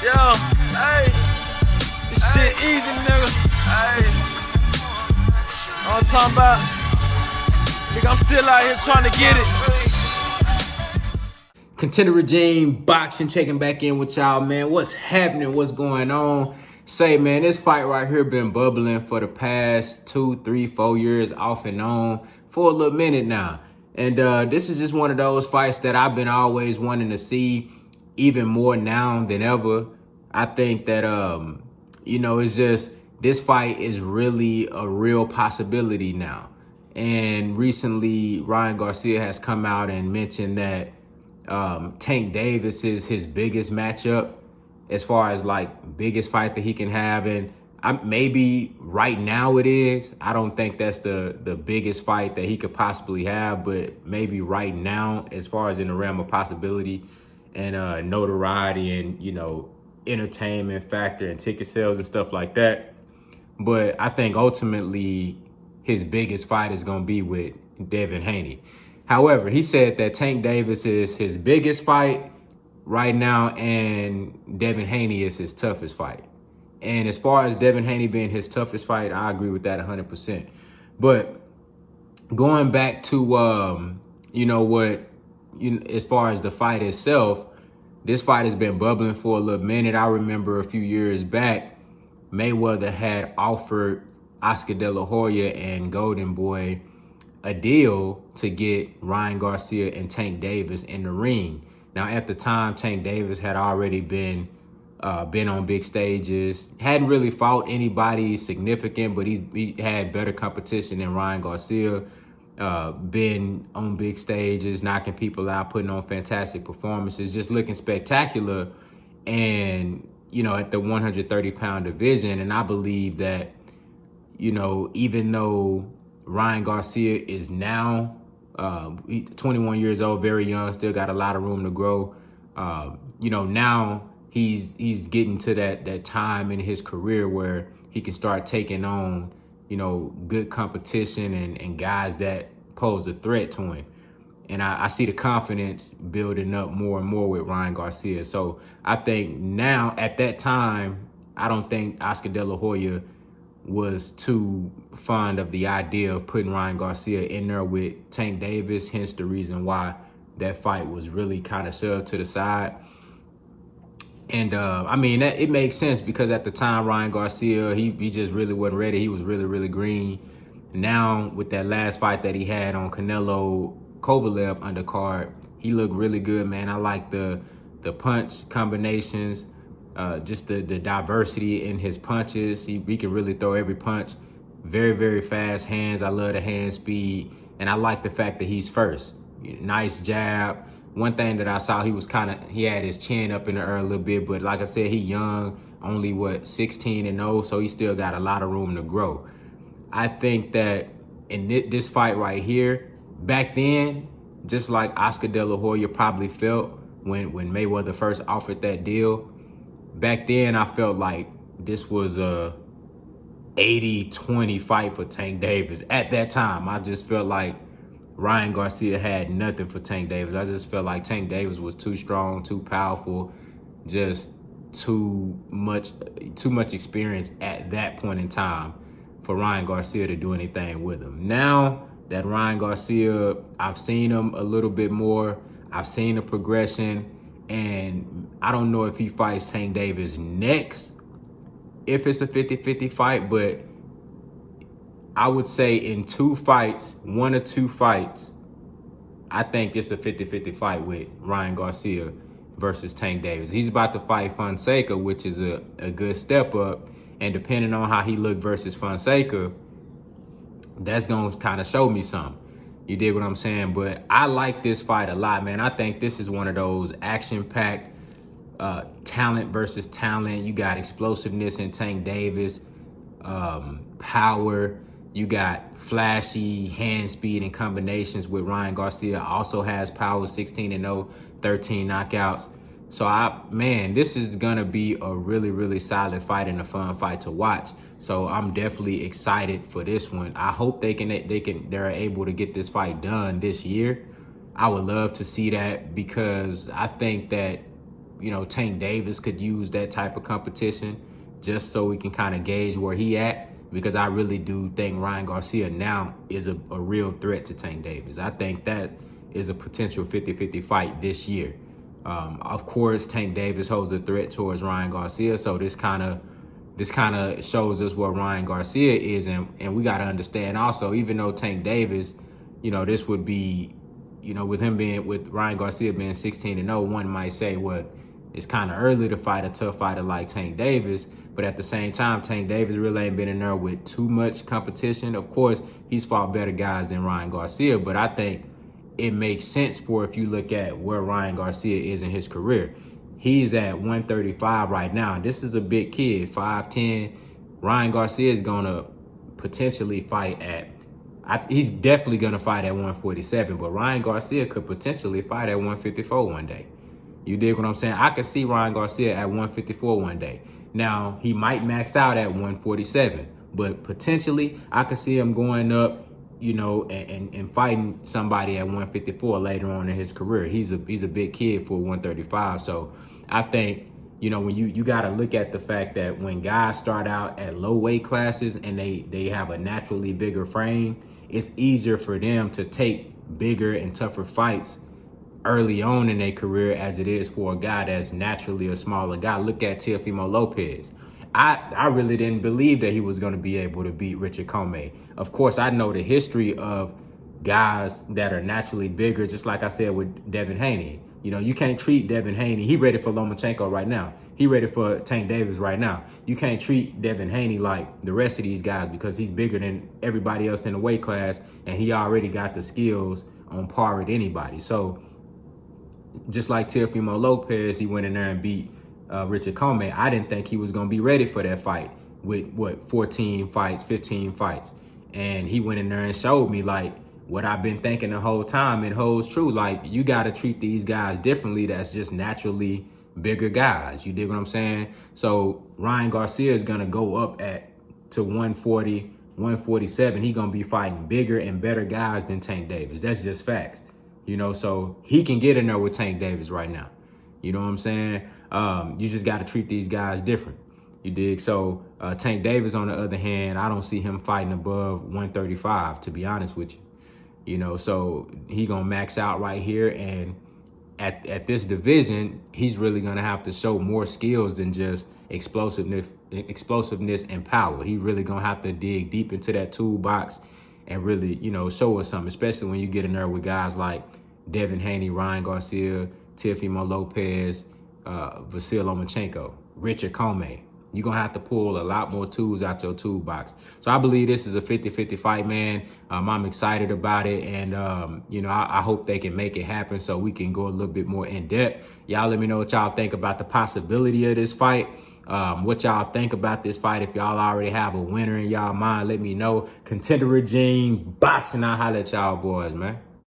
Yo, hey, this shit easy, nigga. Hey, all I'm talking about, nigga, I'm still out here trying to get it. Contender Regime, boxing, checking back in with y'all, man. What's happening? What's going on? Say, man, this fight right here been bubbling for the past 2, 3, 4 years off and on for a little minute now. And this is just one of those fights that I've been always wanting to see, even more now than ever. I think that, it's just, this fight is really a real possibility now. And recently, Ryan Garcia has come out and mentioned that Tank Davis is his biggest matchup as far as like biggest fight that he can have. And maybe right now it is. I don't think that's the biggest fight that he could possibly have, but maybe right now, as far as in the realm of possibility and notoriety and, entertainment factor and ticket sales and stuff like that. But I think ultimately his biggest fight is going to be with Devin Haney. However, he said that Tank Davis is his biggest fight right now and Devin Haney is his toughest fight. And as far as Devin Haney being his toughest fight, I agree with that 100%. But going back to, as far as the fight itself, this fight has been bubbling for a little minute. I remember a few years back, Mayweather had offered Oscar De La Hoya and Golden Boy a deal to get Ryan Garcia and Tank Davis in the ring. Now, at the time, Tank Davis had already been on big stages, hadn't really fought anybody significant, but he had better competition than Ryan Garcia. Been on big stages, knocking people out, putting on fantastic performances, just looking spectacular. And, at the 130-pound division. And I believe that, even though Ryan Garcia is now 21 years old, very young, still got a lot of room to grow. Now he's getting to that time in his career where he can start taking on, good competition and guys that pose a threat to him. And I see the confidence building up more and more with Ryan Garcia. So I think now, at that time, I don't think Oscar De La Hoya was too fond of the idea of putting Ryan Garcia in there with Tank Davis, hence the reason why that fight was really kind of shoved to the side. And it makes sense because at the time, Ryan Garcia, he just really wasn't ready. He was really, really green. Now, with that last fight that he had on Canelo Kovalev undercard, he looked really good, man. I like the punch combinations, just the diversity in his punches. He can really throw every punch. Very, very fast hands. I love the hand speed. And I like the fact that he's first. Nice jab. One thing that I saw, he had his chin up in the air a little bit, but like I said, he young, only 16-0, so he still got a lot of room to grow. I think that in this fight right here, back then, just like Oscar De La Hoya probably felt when Mayweather first offered that deal, back then I felt like this was a 80-20 fight for Tank Davis. At that time, I just felt like Ryan Garcia had nothing for Tank Davis. I just felt like Tank Davis was too strong, too powerful, just too much experience at that point in time for Ryan Garcia to do anything with him. Now that Ryan Garcia, I've seen him a little bit more. I've seen the progression, and I don't know if he fights Tank Davis next, if it's a 50-50 fight, but I would say in 1 or 2 fights, I think it's a 50-50 fight with Ryan Garcia versus Tank Davis. He's about to fight Fonseca, which is a good step up. And depending on how he looked versus Fonseca, that's going to kind of show me something. You dig what I'm saying? But I like this fight a lot, man. I think this is one of those action-packed talent versus talent. You got explosiveness in Tank Davis, power. You got flashy hand speed and combinations with Ryan Garcia. Also has power, 16-0, 13 knockouts. So this is gonna be a really, really solid fight and a fun fight to watch. So I'm definitely excited for this one. I hope they're able to get this fight done this year. I would love to see that because I think that, Tank Davis could use that type of competition just so we can kind of gauge where he at, because I really do think Ryan Garcia now is a real threat to Tank Davis. I think that is a potential 50-50 fight this year. Of course, Tank Davis holds a threat towards Ryan Garcia, so this kind of shows us what Ryan Garcia is, and we got to understand also, even though Tank Davis, this would be, with Ryan Garcia being 16-0, one might say, well, it's kind of early to fight a tough fighter like Tank Davis. But at the same time, Tank Davis really ain't been in there with too much competition. Of course, he's fought better guys than Ryan Garcia, but I think it makes sense for if you look at where Ryan Garcia is in his career. He's at 135 right now. This is a big kid, 5'10". Ryan Garcia is going to potentially fight he's definitely going to fight at 147, but Ryan Garcia could potentially fight at 154 one day. You dig what I'm saying? I could see Ryan Garcia at 154 one day. Now, he might max out at 147, but potentially I could see him going up, and fighting somebody at 154 later on in his career. He's a big kid for 135. So I think, when you got to look at the fact that when guys start out at low weight classes and they have a naturally bigger frame, it's easier for them to take bigger and tougher fights early on in their career as it is for a guy that's naturally a smaller guy. Look at Teofimo Lopez. I really didn't believe that he was going to be able to beat Richard Comey. Of course, I know the history of guys that are naturally bigger, just like I said with Devin Haney. You can't treat Devin Haney. He ready for Lomachenko right now. He ready for Tank Davis right now. You can't treat Devin Haney like the rest of these guys because he's bigger than everybody else in the weight class, and he already got the skills on par with anybody. So just like Teofimo Lopez, he went in there and beat Richard Comey. I didn't think he was going to be ready for that fight with, 14 fights, 15 fights. And he went in there and showed me, like, what I've been thinking the whole time. It holds true. Like, you got to treat these guys differently that's just naturally bigger guys. You dig what I'm saying? So Ryan Garcia is going to go up to 140, 147. He's going to be fighting bigger and better guys than Tank Davis. That's just facts. So he can get in there with Tank Davis right now. You know what I'm saying? You just got to treat these guys different. You dig? So Tank Davis, on the other hand, I don't see him fighting above 135, to be honest with you. So he going to max out right here. And at this division, he's really going to have to show more skills than just explosiveness and power. He really going to have to dig deep into that toolbox and really, show us something, especially when you get in there with guys like Devin Haney, Ryan Garcia, Teofimo Lopez, Vasyl Lomachenko, Richard Comey. You're going to have to pull a lot more tools out your toolbox. So I believe this is a 50-50 fight, man. I'm excited about it. And, I hope they can make it happen so we can go a little bit more in depth. Y'all let me know what y'all think about the possibility of this fight. What y'all think about this fight. If y'all already have a winner in y'all mind, let me know. Contender Regime, boxing. I'll holler at y'all boys, man.